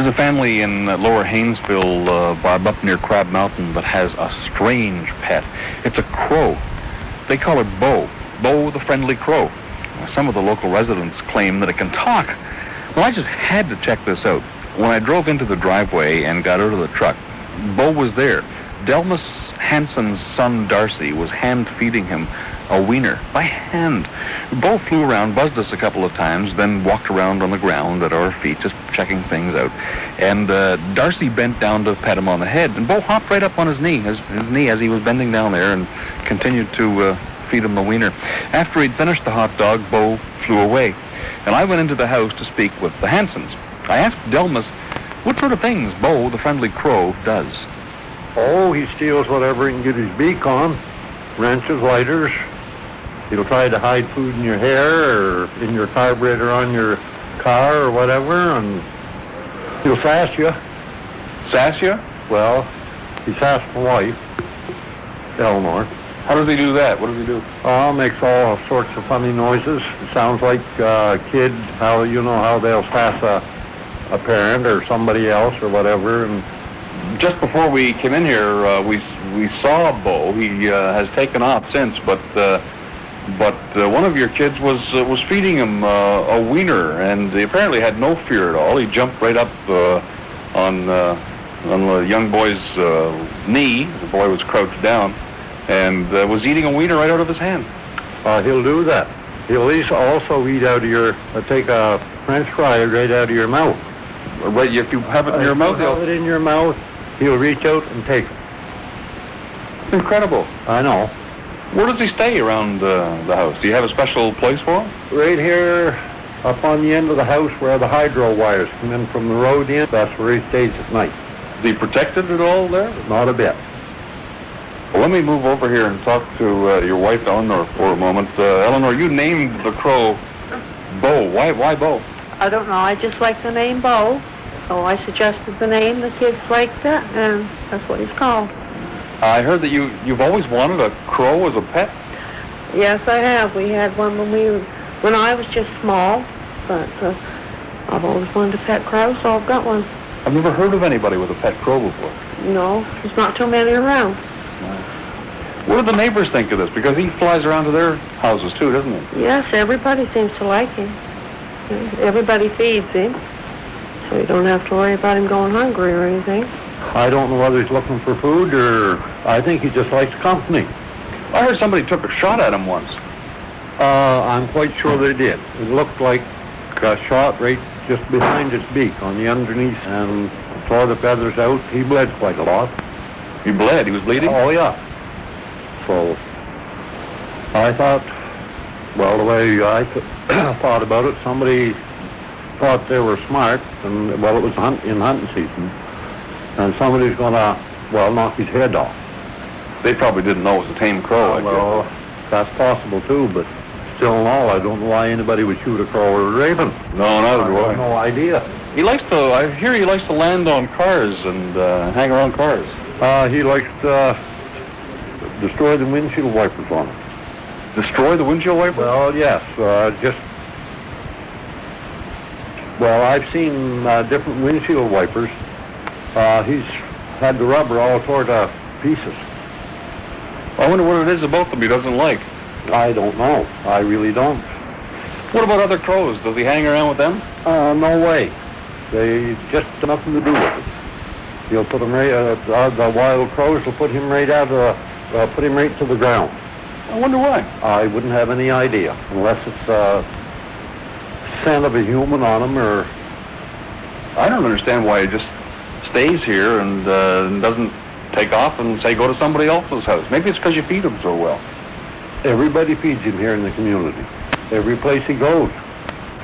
There's a family in Lower Haynesville, Bob, up near Crab Mountain, that has a strange pet. It's a crow. They call it Bo. Bo the friendly crow. Some of the local residents claim that it can talk. Well, I just had to check this out. When I drove into the driveway and got out of the truck, Bo was there. Delmas Hanson's son, Darcy, was hand-feeding him a wiener by hand. Bo flew around, buzzed us a couple of times, then walked around on the ground at our feet, just checking things out. And Darcy bent down to pat him on the head, and Bo hopped right up on his knee as he was bending down there, and continued to feed him the wiener. After he'd finished the hot dog, Bo flew away, and I went into the house to speak with the Hansons. I asked Delmas what sort of things Bo, the friendly crow, does. Oh, he steals whatever he can get his beak on. Wrenches, lighters. He'll try to hide food in your hair or in your carburetor on your car or whatever, and he'll sass you. Sass you? Well, he sassed my wife, Eleanor. How does he do that? What does he do? Oh, makes all sorts of funny noises. It sounds like a kid, how they'll sass a parent or somebody else or whatever. And just before we came in here, we saw Bo. He has taken off since, but one of your kids was feeding him a wiener, and he apparently had no fear at all. He jumped right up on the young boy's knee. The boy was crouched down, and was eating a wiener right out of his hand. He'll do that. He'll also eat out of take a French fry right out of your mouth. Right, if you have it in your mouth, he'll have it in your mouth. He'll reach out and take it. Incredible. I know. Where does he stay around the house? Do you have a special place for him? Right here, up on the end of the house where the hydro wires come in from the road in. That's where he stays at night. Is he protected at all there? Not a bit. Well, let me move over here and talk to your wife, Eleanor, for a moment. Eleanor, you named the crow Bo. Why Bo? I don't know. I just like the name Bo. So I suggested the name. The kids liked it, and that's what he's called. I heard that you've always wanted a crow as a pet? Yes, I have. We had one when I was just small, but I've always wanted a pet crow, so I've got one. I've never heard of anybody with a pet crow before. No, there's not too many around. What do the neighbors think of this? Because he flies around to their houses too, doesn't he? Yes, everybody seems to like him. Everybody feeds him, so you don't have to worry about him going hungry or anything. I don't know whether he's looking for food or I think he just likes company. I heard somebody took a shot at him once. I'm quite sure they did. It looked like a shot right just behind his beak on the underneath, and tore the feathers out. He bled quite a lot. He bled? He was bleeding? Oh, yeah. So I thought, well, the way I thought about it, somebody thought they were smart, and, well, it was in hunting season, and somebody's going to, well, knock his head off. They probably didn't know it was a tame crow. Well, that's possible, too, but still in all, I don't know why anybody would shoot a crow or a raven. No, neither do I. I have no idea. I hear he likes to land on cars and hang around cars. He likes to destroy the windshield wipers on them. Destroy the windshield wipers? Well, yes, well, I've seen different windshield wipers. He's had the rubber all tore to pieces. I wonder what it is about them he doesn't like. I don't know. I really don't. What about other crows? Does he hang around with them? No way. They just nothing to do with it. He'll put him right. The wild crows will put him right put him right to the ground. I wonder why. I wouldn't have any idea unless it's scent of a human on him, or I don't understand why he just stays here and doesn't take off and say go to somebody else's house. Maybe it's because you feed him so well. Everybody feeds him here in the community. Every place he goes.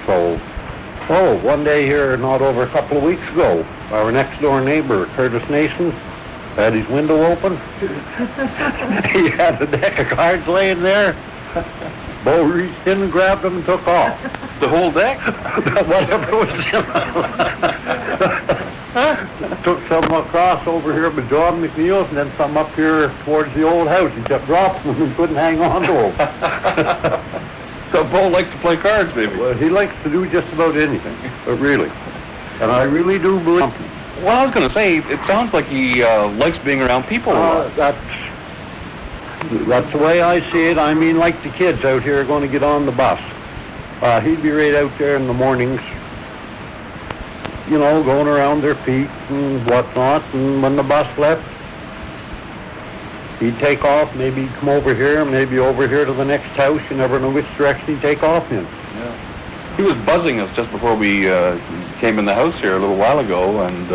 So, one day here, not over a couple of weeks ago, our next door neighbor, Curtis Nason, had his window open. He had a deck of cards laying there. Bo reached in and grabbed them and took off. The whole deck? Whatever was in. Took some across over here by John McNeil's and then some up here towards the old house. He kept dropping them and couldn't hang on to them. So Bo likes to play cards, maybe? Well, he likes to do just about anything, but really. And I really do believe Well, I was going to say, it sounds like he likes being around people. that's the way I see it. I mean, like the kids out here are going to get on the bus. He'd be right out there in the mornings, you know, going around their feet and whatnot. And when the bus left, he'd take off. Maybe he'd come over here, maybe over here to the next house. You never know which direction he'd take off in. Yeah. He was buzzing us just before we came in the house here a little while ago, and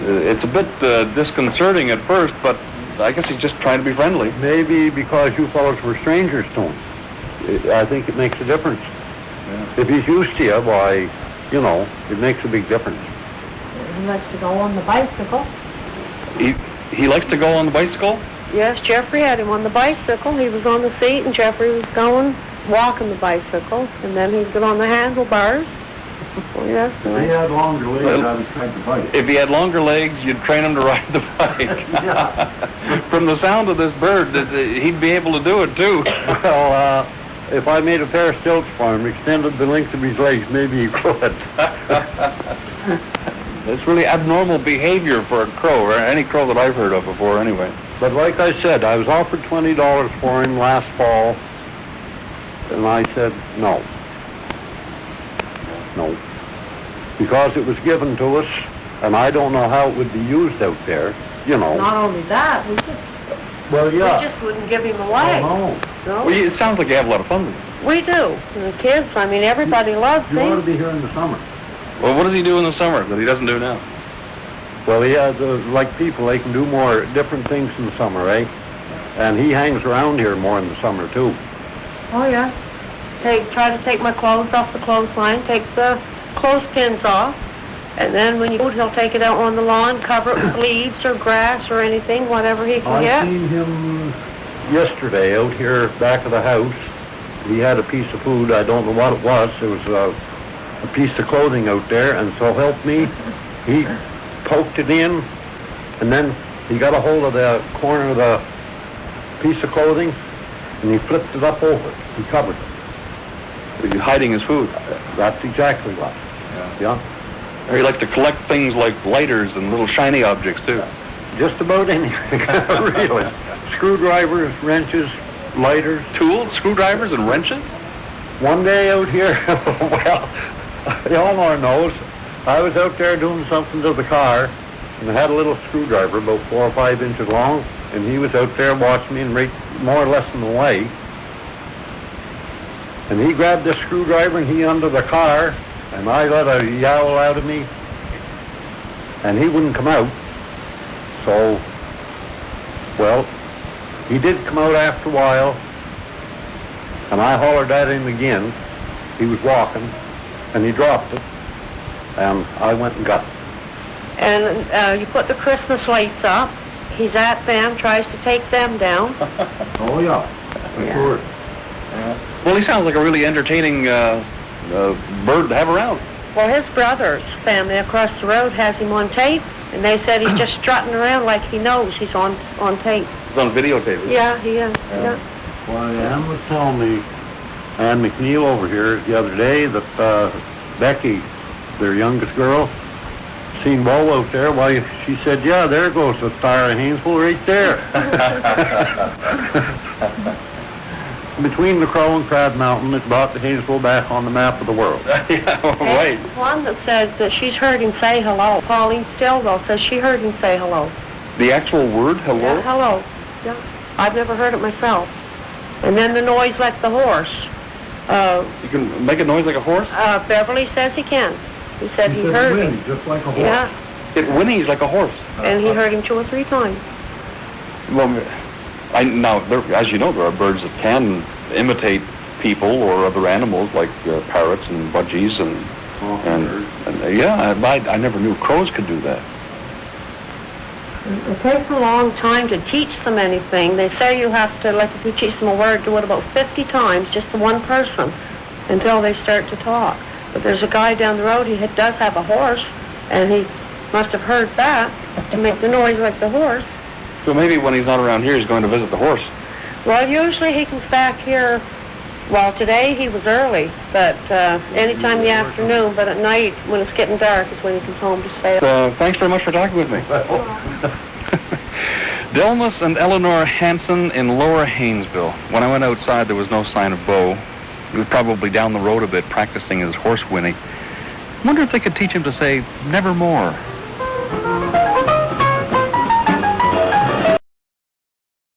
it's a bit disconcerting at first, but I guess he's just trying to be friendly. Maybe because you fellows were strangers to him. I think it makes a difference. Yeah. If he's used to you, why, you know, it makes a big difference. He likes to go on the bicycle. He likes to go on the bicycle? Yes, Jeffrey had him on the bicycle. He was on the seat, and Jeffrey was walking the bicycle, and then he'd get on the handlebars. Oh, yes. If he had longer legs, I would try to bike. If he had longer legs, you'd train him to ride the bike. From the sound of this bird, he'd be able to do it, too. Well, if I made a pair of stilts for him, extended the length of his legs, maybe he could. It's really abnormal behavior for a crow, or any crow that I've heard of before, anyway. But like I said, I was offered $20 for him last fall, and I said no. No. Because it was given to us, and I don't know how it would be used out there, you know. Not only that, we just wouldn't give him away. Oh, No? Well, it sounds like you have a lot of fun with it. We do. And the kids, I mean, everybody loves no. You ought to him. be here in the summer. Well, what does he do in the summer that he doesn't do now? Well, he has, like people, they can do more different things in the summer, eh? And he hangs around here more in the summer, too. Oh, yeah. Try to take my clothes off the clothesline, take the clothespins off, and then when you go, he'll take it out on the lawn, cover it with leaves or grass or anything, whatever he can I get. seen him yesterday out here back of the house. He had a piece of food. I don't know what it was. It was a piece of clothing out there, and so help me, he poked it in, and then he got a hold of the corner of the piece of clothing, and he flipped it up over it. He covered it. He's hiding his food. That's exactly what. Yeah. Or he likes to collect things like lighters and little shiny objects, too. Just about anything, really. Screwdrivers, wrenches, lighters. Tools, screwdrivers, and wrenches? One day out here, well, Eleanor knows, I was out there doing something to the car, and I had a little screwdriver about 4 or 5 inches long, and he was out there watching me and right more or less in the way. And he grabbed this screwdriver and he under the car, and I let a yowl out of me, and he wouldn't come out. So, well, he did come out after a while, and I hollered at him again. He was walking, and he dropped it, and I went and got it. And you put the Christmas lights up. He's at them, tries to take them down. Oh, yeah. Yeah. Sure. Well, he sounds like a really entertaining bird to have around. Well, his brother's family across the road has him on tape, and they said he's just strutting around like he knows he's on tape. He's on videotape. Yeah, he is. Yeah. Well, Ann was telling me, Ann McNeil over here the other day, that Becky, their youngest girl, seen Bo out there. Why, she said, yeah, there goes the Star of Haynesville right there. Between the Crow and Crab Mountain, it brought the Haynesville back on the map of the world. Yeah, right. And one that says that she's heard him say hello. Pauline Stillwell says she heard him say hello. The actual word, hello? Yeah, hello. Yeah. I've never heard it myself. And then the noise like the horse. You can make a noise like a horse? Beverly says he can. He said he heard him. Just like a horse. Yeah, It whinnies like a horse. and he heard him 2 or 3 times. Well, now, as you know, there are birds that can imitate people or other animals, like parrots and budgies and yeah, I never knew crows could do that. It takes a long time to teach them anything. They say you have to, like if you teach them a word, do it about 50 times, just to one person, until they start to talk. But there's a guy down the road, does have a horse, and he must have heard that to make the noise like the horse. So maybe when he's not around here, he's going to visit the horse. Well, usually he comes back here Well, today he was early, but anytime in the afternoon, but at night, when it's getting dark, is when he comes home to stay. Thanks very much for talking with me. Delmas and Eleanor Hanson in Lower Haynesville. When I went outside, there was no sign of Bo. He was probably down the road a bit practicing his horse whinny. Wonder if they could teach him to say, nevermore.